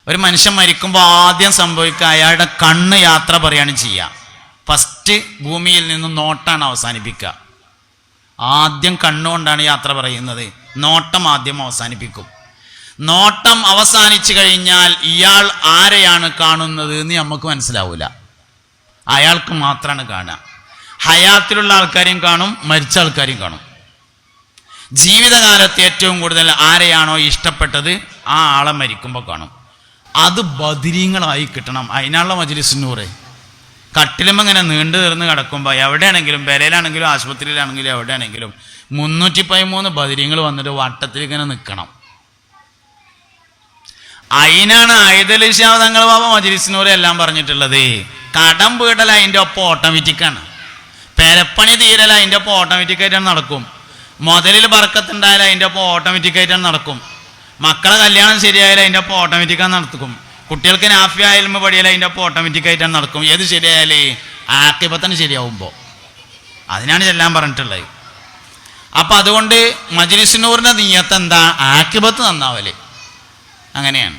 ഒരു മനുഷ്യൻ മരിക്കുമ്പോൾ ആദ്യം സംഭവിക്കുക അയാളുടെ കണ്ണ് യാത്ര പറയാണ് ചെയ്യുക. ഫസ്റ്റ് ഭൂമിയിൽ നിന്ന് നോട്ടാണ് അവസാനിപ്പിക്കുക. ആദ്യം കണ്ണുകൊണ്ടാണ് യാത്ര പറയുന്നത്. നോട്ടം ആദ്യം അവസാനിപ്പിക്കും. നോട്ടം അവസാനിച്ചു കഴിഞ്ഞാൽ ഇയാൾ ആരെയാണ് കാണുന്നത് എന്ന് നമുക്ക് മനസ്സിലാവില്ല. അയാൾക്ക് മാത്രമാണ് കാണുക. ഹയാത്തിലുള്ള ആൾക്കാരെയും കാണും, മരിച്ച ആൾക്കാരെയും കാണും. ജീവിതകാലത്ത് ഏറ്റവും കൂടുതൽ ആരെയാണോ ഇഷ്ടപ്പെട്ടത് ആ ആളെ മരിക്കുമ്പോൾ കാണും. അത് ബദിരീങ്ങളായി കിട്ടണം. അതിനുള്ള മജ്‌ലിസുന്നൂറ് കട്ടിലുമ്പോൾ ഇങ്ങനെ നീണ്ടു തീർന്ന് കിടക്കുമ്പോൾ എവിടെയാണെങ്കിലും, പെരയിലാണെങ്കിലും ആശുപത്രിയിലാണെങ്കിലും എവിടെയാണെങ്കിലും 313 ബദിരീങ്ങൾ വന്നിട്ട് വട്ടത്തിൽ ഇങ്ങനെ നിൽക്കണം. അതിനാണ് ഐദൽ ഷാ തങ്ങൾ ബാബ മജ്‌ലിസുന്നൂറ് എല്ലാം പറഞ്ഞിട്ടുള്ളത്. കടം വീടൽ അതിൻ്റെ ഒപ്പം ഓട്ടോമാറ്റിക്കാണ്. പെരപ്പണി തീരൽ അതിൻ്റെ ഒപ്പം ഓട്ടോമാറ്റിക്കായിട്ടാണ് നടക്കും. മുതലിൽ ബർക്കത്തുണ്ടായാലും അതിൻ്റെ ഒപ്പം ഓട്ടോമാറ്റിക്കായിട്ടാണ് നടക്കും. മക്കളെ കല്യാണം ശരിയായാലും അതിൻ്റെ ഒപ്പം ഓട്ടോമാറ്റിക്കാണ് നടക്കും. കുട്ടികൾക്ക് നാഫിയ ഇൽമ പഠിയാൽ അതിൻ്റെ ഒപ്പം ഓട്ടോമാറ്റിക്കായിട്ടാണ് നടക്കും. ഏത് ശരിയായാലേ ആക്കിബത്തന് ശരിയാവുമ്പോൾ. അതിനാണ് ചെല്ലാൻ പറഞ്ഞിട്ടുള്ളത്. അപ്പം അതുകൊണ്ട് മജ്‌ലിസുന്നൂറിൻ്റെ നിയ്യത്ത് എന്താ? ആക്കിബത്ത് നന്നാവല്. അങ്ങനെയാണ്.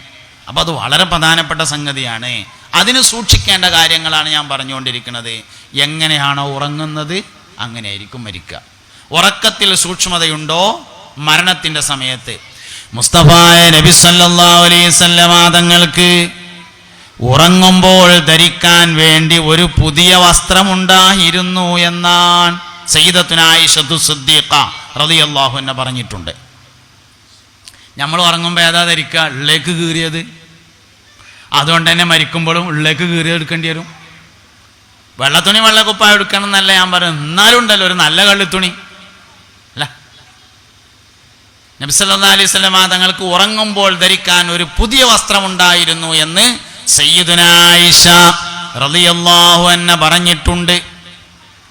അപ്പം അത് വളരെ പ്രധാനപ്പെട്ട സംഗതിയാണ്. അതിന് സൂക്ഷിക്കേണ്ട കാര്യങ്ങളാണ് ഞാൻ പറഞ്ഞുകൊണ്ടിരിക്കുന്നത്. എങ്ങനെയാണോ ഉറങ്ങുന്നത് അങ്ങനെയായിരിക്കും മരിക്കുക. ഉറക്കത്തിൽ സൂക്ഷ്മതയുണ്ടോ മരണത്തിൻ്റെ സമയത്ത്? മുസ്തഫായ നബി സല്ലല്ലാഹു അലൈഹി വസല്ലമ തങ്ങൾക്ക് ഉറങ്ങുമ്പോൾ ധരിക്കാൻ വേണ്ടി ഒരു പുതിയ വസ്ത്രമുണ്ടായിരുന്നു എന്നാണ് സയ്യിദത്തുനാ ആയിഷത്തു സിദ്ദീഖ റളിയല്ലാഹു അൻഹ പറഞ്ഞിട്ടുണ്ട്. നമ്മൾ ഉറങ്ങുമ്പോൾ ഏതാ ധരിക്കുക? ഉള്ളിലേക്ക് കീറിയത്. അതുകൊണ്ട് തന്നെ മരിക്കുമ്പോഴും ഉള്ളിലേക്ക് കീറി എടുക്കേണ്ടി വരും. വെള്ളത്തുണി വെള്ളക്കുപ്പായ എടുക്കണം എന്നല്ല ഞാൻ പറയും. എന്നാലും ഉണ്ടല്ലോ ഒരു നല്ല കള്ളിത്തുണി അല്ല. നബി സല്ലല്ലാഹു അലൈഹി വസല്ലമ തങ്ങൾക്ക് ഉറങ്ങുമ്പോൾ ധരിക്കാൻ ഒരു പുതിയ വസ്ത്രമുണ്ടായിരുന്നു എന്ന് സയ്യിദുനാ ആയിഷ റളിയല്ലാഹു അൻഹ പറഞ്ഞിട്ടുണ്ട്.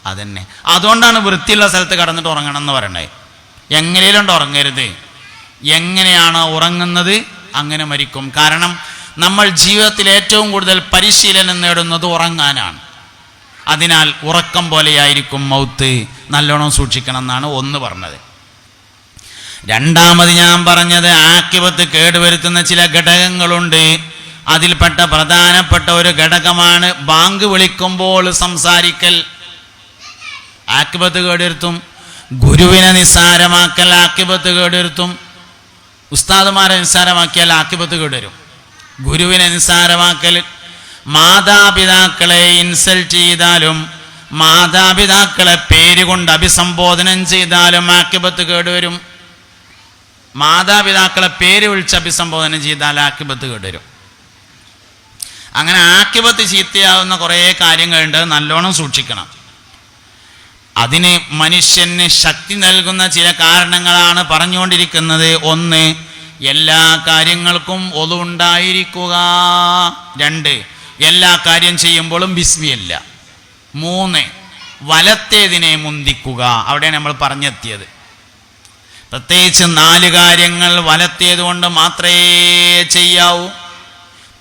അതന്നെ. അതുകൊണ്ടാണ് വൃത്തിയുള്ള സ്ഥലത്ത് കടന്നിട്ട് ഉറങ്ങണം എന്ന് പറയണേ. എങ്ങനെയുണ്ട് ഉറങ്ങരുത്. എങ്ങനെയാണോ ഉറങ്ങുന്നത് അങ്ങനെ മരിക്കും. കാരണം നമ്മൾ ജീവിതത്തിൽ ഏറ്റവും കൂടുതൽ പരിശീലനം നേടുന്നത് ഉറങ്ങാനാണ്. അതിനാൽ ഉറക്കം പോലെയായിരിക്കും മൗത്ത്. നല്ലോണം സൂക്ഷിക്കണം എന്നാണ് ഒന്ന് പറഞ്ഞത്. രണ്ടാമത് ഞാൻ പറഞ്ഞത് ആക്കിബത്ത് കേടുവരുത്തുന്ന ചില ഘടകങ്ങളുണ്ട്. അതിൽപ്പെട്ട പ്രധാനപ്പെട്ട ഒരു ഘടകമാണ് ബാങ്ക് വിളിക്കുമ്പോൾ സംസാരിക്കൽ. ആക്കിബത്ത് കേടുവരുത്തും. ഗുരുവിനെ നിസ്സാരമാക്കൽ ആക്കിബത്ത് കേടുവരുത്തും. ഉസ്താദുമാരെ നിസ്സാരമാക്കിയാൽ ആക്കിബത്ത് കേടുവരും. ഗുരുവിനെ നിസ്സാരമാക്കൽ, മാതാപിതാക്കളെ ഇൻസൾട്ട് ചെയ്താലും മാതാപിതാക്കളെ പേരുകൊണ്ട് അഭിസംബോധനം ചെയ്താലും ആക്കിബത്ത് കേടുവരും. മാതാപിതാക്കളെ പേര് വിളിച്ച് അഭിസംബോധന ചെയ്താൽ ആക്കിബത്ത് കേടുവരും. അങ്ങനെ ആക്കിബത്ത് ചീത്തയാവുന്ന കുറേ കാര്യങ്ങളുണ്ട്. നല്ലോണം സൂക്ഷിക്കണം. അതിന് മനുഷ്യന് ശക്തി നൽകുന്ന ചില കാരണങ്ങളാണ് പറഞ്ഞുകൊണ്ടിരിക്കുന്നത്. ഒന്ന്, എല്ലാ കാര്യങ്ങൾക്കും ഒളു ഉണ്ടായിരിക്കുക. 2, എല്ലാ കാര്യം ചെയ്യുമ്പോഴും ബിസ്മില്ല. 3, വലത്തേതിനെ മുന്തിക്കുക. അവിടെയാണ് നമ്മൾ പറഞ്ഞെത്തിയത്. പ്രത്യേകിച്ച് 4 കാര്യങ്ങൾ വലത്തേത് കൊണ്ട് മാത്രമേ ചെയ്യാവൂ.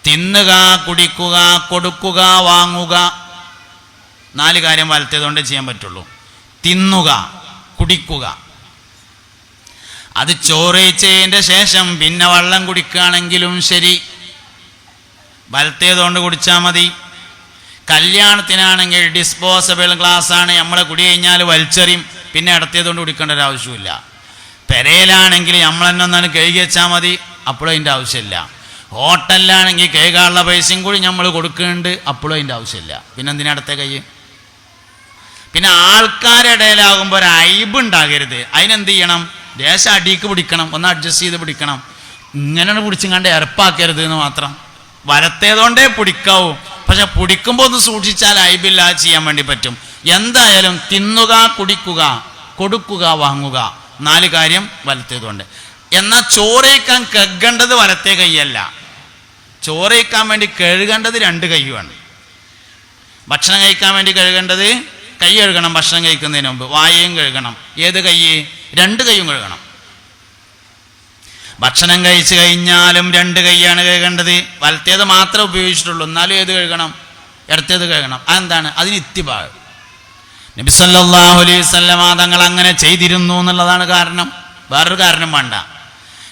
തിന്നുക, കുടിക്കുക, കൊടുക്കുക, വാങ്ങുക. 4 കാര്യം വലത്തേത് കൊണ്ട് ചെയ്യാൻ പറ്റുള്ളൂ. തിന്നുക, കുടിക്കുക. അത് ചോറയിച്ചതിൻ്റെ ശേഷം പിന്നെ വെള്ളം കുടിക്കുകയാണെങ്കിലും ശരി വലത്തേതുകൊണ്ട് കുടിച്ചാൽ മതി. കല്യാണത്തിനാണെങ്കിൽ ഡിസ്പോസബിൾ ഗ്ലാസ്സാണ്. നമ്മളെ കുടി കഴിഞ്ഞാൽ വലിച്ചെറിയും. പിന്നെ ഇടത്തേതുകൊണ്ട് കുടിക്കേണ്ട ഒരു ആവശ്യമില്ല. പെരയിലാണെങ്കിൽ നമ്മൾ തന്നെ ഒന്നാണ് കഴുകി വെച്ചാൽ മതി. അപ്പോഴും അതിൻ്റെ ആവശ്യമില്ല. ഹോട്ടലിലാണെങ്കിൽ കഴുകാനുള്ള പൈസയും കൂടി നമ്മൾ കൊടുക്കുന്നുണ്ട്. അപ്പോഴും അതിൻ്റെ ആവശ്യമില്ല. പിന്നെ എന്തിനാ ഇടത്തെ കൈ? പിന്നെ ആൾക്കാരുടെ ഇടയിലാകുമ്പോൾ ഒരു ഐബ് ഉണ്ടാകരുത്. അതിനെന്ത് ചെയ്യണം? ദേശം അടിക്ക് പിടിക്കണം. ഒന്ന് അഡ്ജസ്റ്റ് ചെയ്ത് പിടിക്കണം. ഇങ്ങനെ പിടിച്ചും കണ്ട് എരപ്പാക്കരുത് എന്ന് മാത്രം. വലത്തേതുകൊണ്ടേ പിടിക്കാവൂ. പക്ഷെ പിടിക്കുമ്പോൾ ഒന്ന് സൂക്ഷിച്ചാൽ ഐബില്ലാതെ ചെയ്യാൻ വേണ്ടി പറ്റും. എന്തായാലും തിന്നുക, കുടിക്കുക, കൊടുക്കുക, വാങ്ങുക. 4 കാര്യം വലത്തേതുകൊണ്ട്. എന്നാൽ ചോറയിക്കാൻ കഴുകേണ്ടത് വലത്തേ കൈയല്ല. ചോറയിക്കാൻ വേണ്ടി കഴുകേണ്ടത് 2 കൈയുമാണ്. ഭക്ഷണം കഴിക്കാൻ വേണ്ടി കഴുകേണ്ടത് കൈ കഴുകണം. ഭക്ഷണം കഴിക്കുന്നതിന് മുമ്പ് വായയും കഴുകണം. ഏത് കൈ? 2 കൈയും കഴുകണം. ഭക്ഷണം കഴിച്ചു കഴിഞ്ഞാലും 2 കൈയാണ് കഴുകേണ്ടത്. വലത്തേത് മാത്രമേ ഉപയോഗിച്ചിട്ടുള്ളൂ. എന്നാലും ഏത് കഴുകണം? ഇടത്തേത് കഴുകണം. അതെന്താണ്? അതിന് ഇത്തിബാ. നബി സല്ലല്ലാഹു അലൈഹി വസല്ലമ തങ്ങൾ അങ്ങനെ ചെയ്തിരുന്നു എന്നുള്ളതാണ് കാരണം. വേറൊരു കാരണം വേണ്ട.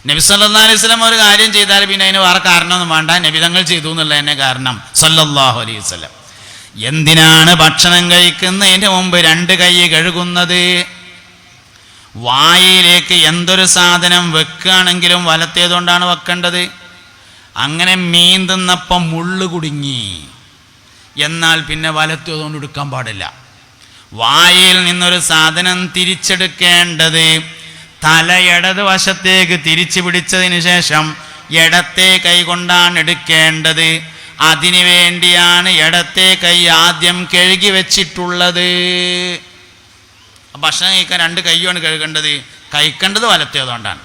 നബി സല്ലല്ലാഹു അലൈഹി വസല്ലം ഒരു കാര്യം ചെയ്താൽ പിന്നെ അതിന് വേറെ കാരണമൊന്നും വേണ്ട, നബി തങ്ങൾ ചെയ്തു എന്നുള്ള തന്നെ കാരണം സല്ലല്ലാഹു അലൈഹി വസല്ലം. എന്തിനാണ് ഭക്ഷണം കഴിക്കുന്നതിന് മുമ്പ് 2 കൈ കഴുകുന്നത്? വായിലേക്ക് എന്തൊരു സാധനം വെക്കുകയാണെങ്കിലും വലത്തേതുകൊണ്ടാണ് വെക്കേണ്ടത്. അങ്ങനെ മീൻ തിന്നപ്പം മുള്ളു കുടുങ്ങി, എന്നാൽ പിന്നെ വലത്തേതുകൊണ്ട് എടുക്കാൻ പാടില്ല. വായിൽ നിന്നൊരു സാധനം തിരിച്ചെടുക്കേണ്ടത് തല ഇടത് വശത്തേക്ക് തിരിച്ചു പിടിച്ചതിന് ശേഷം ഇടത്തെ കൈ കൊണ്ടാണ് എടുക്കേണ്ടത്. അതിനു വേണ്ടിയാണ് ഇടത്തെ കൈ ആദ്യം കഴുകി വെച്ചിട്ടുള്ളത്. ഭക്ഷണം കഴിക്കാൻ 2 കൈയാണ് കഴുകേണ്ടത്, കഴിക്കേണ്ടത് വലത്തേതുകൊണ്ടാണ്.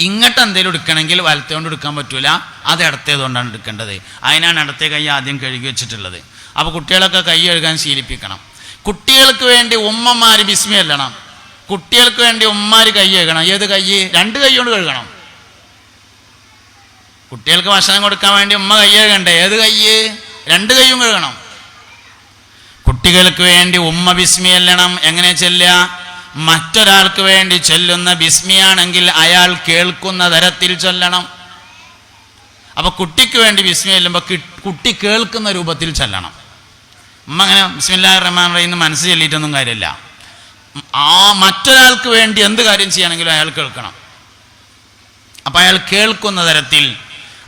ഇങ്ങോട്ട് എന്തെങ്കിലും എടുക്കണമെങ്കിൽ വലത്തേതുകൊണ്ട് എടുക്കാൻ പറ്റൂല, അത് ഇടത്തേതുകൊണ്ടാണ് എടുക്കേണ്ടത്. അതിനാണ് ഇടത്തെ കൈ ആദ്യം കഴുകി വെച്ചിട്ടുള്ളത്. അപ്പോൾ കുട്ടികളൊക്കെ കൈ കഴുകാൻ ശീലിപ്പിക്കണം. കുട്ടികൾക്ക് വേണ്ടി ഉമ്മമാർ ബിസ്മി ചൊല്ലണം, കുട്ടികൾക്ക് വേണ്ടി ഉമ്മമാർ കൈ കഴുകണം. ഏത് കൈ? 2 കൈ കൊണ്ട് കഴുകണം. കുട്ടികൾക്ക് ഭക്ഷണം കൊടുക്കാൻ വേണ്ടി ഉമ്മ കൈ കഴുകണ്ടേ? ഏത് കൈ? 2 കൈയും കഴുകണം. കുട്ടികൾക്ക് വേണ്ടി ഉമ്മ ബിസ്മി ചൊല്ലണം. എങ്ങനെ ചൊല്ലുക? മറ്റൊരാൾക്ക് വേണ്ടി ചൊല്ലുന്ന ബിസ്മിയാണെങ്കിൽ അയാൾ കേൾക്കുന്ന തരത്തിൽ ചൊല്ലണം. അപ്പൊ കുട്ടിക്ക് വേണ്ടി ബിസ്മി ചൊല്ലുമ്പോൾ കുട്ടി കേൾക്കുന്ന രൂപത്തിൽ ചൊല്ലണം. ഉമ്മ അങ്ങനെ ബിസ്മില്ലാഹിർ റഹ്മാനിർ റഹീം എന്ന് മനസ്സ് ചൊല്ലിയിട്ടൊന്നും കാര്യമില്ല. ആ മറ്റൊരാൾക്ക് വേണ്ടി എന്ത് കാര്യം ചെയ്യണമെങ്കിലും അയാൾ കേൾക്കണം. അപ്പൊ അയാൾ കേൾക്കുന്ന തരത്തിൽ.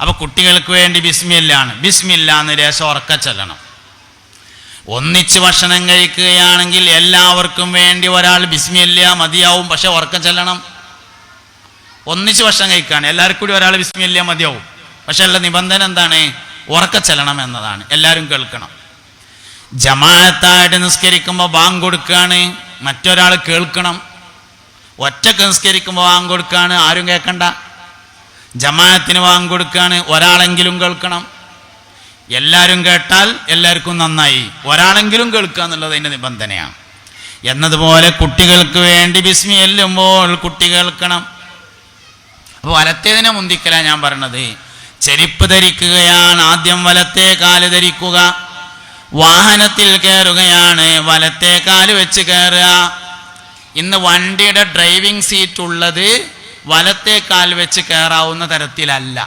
അപ്പൊ കുട്ടികൾക്ക് വേണ്ടി ബിസ്മില്ലാണ്, ബിസ്മില്ലാ എന്ന് ലേശം ഉറക്ക ചൊല്ലണം. ഒന്നിച്ച് ഭക്ഷണം കഴിക്കുകയാണെങ്കിൽ എല്ലാവർക്കും വേണ്ടി ഒരാൾ ബിസ്മില്ല മതിയാവും, പക്ഷെ ഉറക്കം ചെല്ലണം. ഒന്നിച്ച് ഭക്ഷണം കഴിക്കുകയാണ്, എല്ലാവർക്കും കൂടി ഒരാൾ ബിസ്മില്ല മതിയാവും, പക്ഷെ ഉള്ള നിബന്ധന എന്താണ്? ഉറക്ക ചെല്ലണം എന്നതാണ്. എല്ലാവരും കേൾക്കണം. ജമാഅത്തായിട്ട് നിസ്കരിക്കുമ്പോൾ ബാങ്ക് കൊടുക്കുകയാണ്, മറ്റൊരാൾ കേൾക്കണം. ഒറ്റക്ക് നിസ്കരിക്കുമ്പോൾ ബാങ്ക് കൊടുക്കുകയാണ്, ആരും കേൾക്കണ്ട. ജമാഅത്തിന് ബാങ്ക് കൊടുക്കുകയാണ്, ഒരാളെങ്കിലും കേൾക്കണം. എല്ലാവരും കേട്ടാൽ എല്ലാവർക്കും നന്നായി, ഒരാളെങ്കിലും കേൾക്കുക എന്നുള്ളത് അതിൻ്റെ നിബന്ധനയാണ്. എന്നതുപോലെ കുട്ടികൾക്ക് വേണ്ടി ബിസ്മി ചൊല്ലുമ്പോൾ കുട്ടി കേൾക്കണം. അപ്പോൾ വലത്തേതിനെ മുന്തിക്കല ഞാൻ പറഞ്ഞത്. ചെരുപ്പ് ധരിക്കുകയാണ്, ആദ്യം വലത്തേ കാല് ധരിക്കുക. വാഹനത്തിൽ കയറുകയാണ്, വലത്തേ കാല് വെച്ച് കയറുക. ഇന്ന് വണ്ടിയുടെ ഡ്രൈവിംഗ് സീറ്റ് ഉള്ളത് വലത്തേ കാൽ വെച്ച് കയറാവുന്ന തരത്തിലല്ല.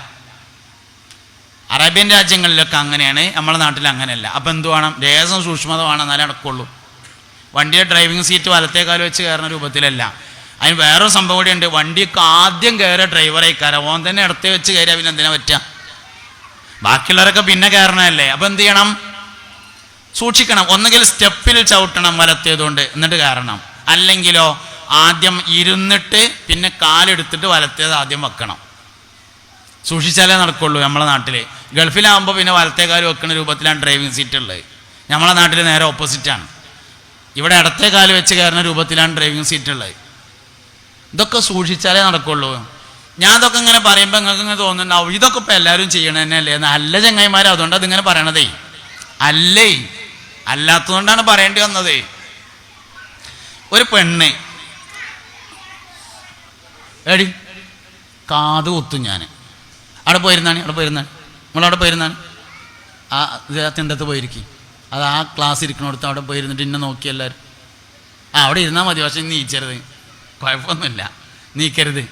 അറേബ്യൻ രാജ്യങ്ങളിലൊക്കെ അങ്ങനെയാണ്, നമ്മുടെ നാട്ടിൽ അങ്ങനെയല്ല. അപ്പം എന്ത് വേണം? ലേശം സൂക്ഷ്മത വേണം, എന്നാലേ നടക്കുള്ളൂ. വണ്ടിയുടെ ഡ്രൈവിംഗ് സീറ്റ് വലത്തേക്കാൽ വെച്ച് കയറുന്ന രൂപത്തിലല്ല. അതിന് വേറൊരു സംഭവം കൂടി ഉണ്ട്. വണ്ടിക്ക് ആദ്യം കയറിയ ഡ്രൈവറെ കയറാം, ഓൻ തന്നെ ഇടത്തെ വെച്ച് കയറിയാൽ പിന്നെ എന്തിനാ പറ്റുക? ബാക്കിയുള്ളവരൊക്കെ പിന്നെ കയറണമല്ലേ. അപ്പം എന്ത് ചെയ്യണം? സൂക്ഷിക്കണം. ഒന്നുകിൽ സ്റ്റെപ്പിൽ ചവിട്ടണം വലത്തേതുകൊണ്ട്, എന്നിട്ട് കയറണം. അല്ലെങ്കിലോ ആദ്യം ഇരുന്നിട്ട് പിന്നെ കാലെടുത്തിട്ട് വലത്തേത് ആദ്യം വെക്കണം. സൂക്ഷിച്ചാലേ നടക്കുള്ളൂ. നമ്മളെ നാട്ടിൽ, ഗൾഫിലാകുമ്പോൾ പിന്നെ വലത്തേക്കാല് വെക്കുന്ന രൂപത്തിലാണ് ഡ്രൈവിംഗ് സീറ്റ് ഉള്ളത്. നമ്മളെ നാട്ടിൽ നേരെ ഓപ്പോസിറ്റാണ്. ഇവിടെ ഇടത്തെ കാല് വെച്ച് കയറുന്ന രൂപത്തിലാണ് ഡ്രൈവിംഗ് സീറ്റ് ഉള്ളത്. ഇതൊക്കെ സൂക്ഷിച്ചാലേ നടക്കുള്ളൂ. ഞാൻ ഇതൊക്കെ ഇങ്ങനെ പറയുമ്പോൾ നിങ്ങൾക്ക് ഇങ്ങനെ തോന്നുന്നുണ്ടാവും ഇതൊക്കെ ഇപ്പം എല്ലാവരും ചെയ്യണ തന്നെയല്ലേ എന്ന്. അല്ല ചങ്ങായിമാരെ, അതുകൊണ്ട് അതിങ്ങനെ പറയണതേ അല്ലേ, അല്ലാത്തതുകൊണ്ടാണ് പറയേണ്ടി വന്നത്. ഒരു പെണ്ണ് എടി കാത് കുത്തും, ഞാൻ അവിടെ പോയിരുന്നാണ് നമ്മളവിടെ പോയിരുന്നാണ്. ആ തിണ്ടത്ത് പോയിരിക്കും, അത് ആ ക്ലാസ് ഇരിക്കണോടത്ത് അവിടെ പോയിരുന്നിട്ട് ഇന്നെ നോക്കി എല്ലാവരും. അവിടെ ഇരുന്നാൽ മതി, പക്ഷെ നീച്ചരുത്, കുഴപ്പമൊന്നുമില്ല, നീക്കരുത്,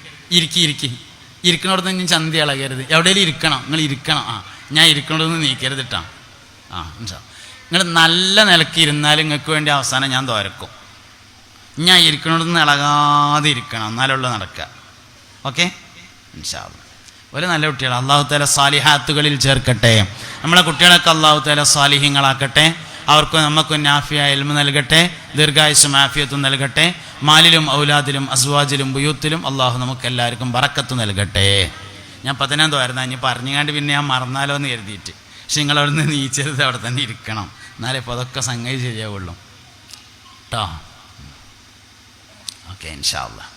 ഇരിക്കണോടത്ത് ഞാൻ ചന്തി ഇളകരുത്. എവിടെയെങ്കിലും ഇരിക്കണം, നിങ്ങൾ ഇരിക്കണം. ഞാൻ ഇരിക്കണോടൊന്ന് നീക്കരുത് കേട്ടോ. നിങ്ങൾ നല്ല നിലക്ക് ഇരുന്നാലും നിങ്ങൾക്ക് വേണ്ടി അവസാനം ഞാൻ തോരക്കും. ഞാൻ ഇരിക്കണോടൊന്ന് ഇളകാതെ ഇരിക്കണം, എന്നാലുള്ള നടക്കുക. ഓക്കെ, ഇൻഷാ അല്ലാഹ്. ഒരു നല്ല കുട്ടികൾ അല്ലാഹു തആല സാലിഹാത്തുകളിൽ ചേർക്കട്ടെ. നമ്മളെ കുട്ടികളൊക്കെ അല്ലാഹു തആല സാലിഹീങ്ങളാക്കട്ടെ. അവർക്ക് നമുക്കും നാഫിയായ ഇൽമ നൽകട്ടെ, ദീർഘായുസ്സും ആഫിയത്തും നൽകട്ടെ. മാലിലും ഔലാദിലും അസ്വാജിലും ബുയൂത്തിലും അള്ളാഹു നമുക്ക് എല്ലാവർക്കും ബറക്കത്ത് നൽകട്ടെ. ഞാൻ 15 വരുന്ന ഇനി പറഞ്ഞുകൊണ്ട് പിന്നെ ഞാൻ മറന്നാലോ എന്ന് കരുതിയിട്ട്. പക്ഷെ നിങ്ങളവിടെ നിന്ന് നീച്ചരുത്, അവിടെ തന്നെ ഇരിക്കണം, എന്നാലേ ഇപ്പോൾ അതൊക്കെ സംഗതി ശരിയാവുള്ളൂ കേട്ടോ. ഓക്കെ, ഇൻഷാ അല്ലാഹ്.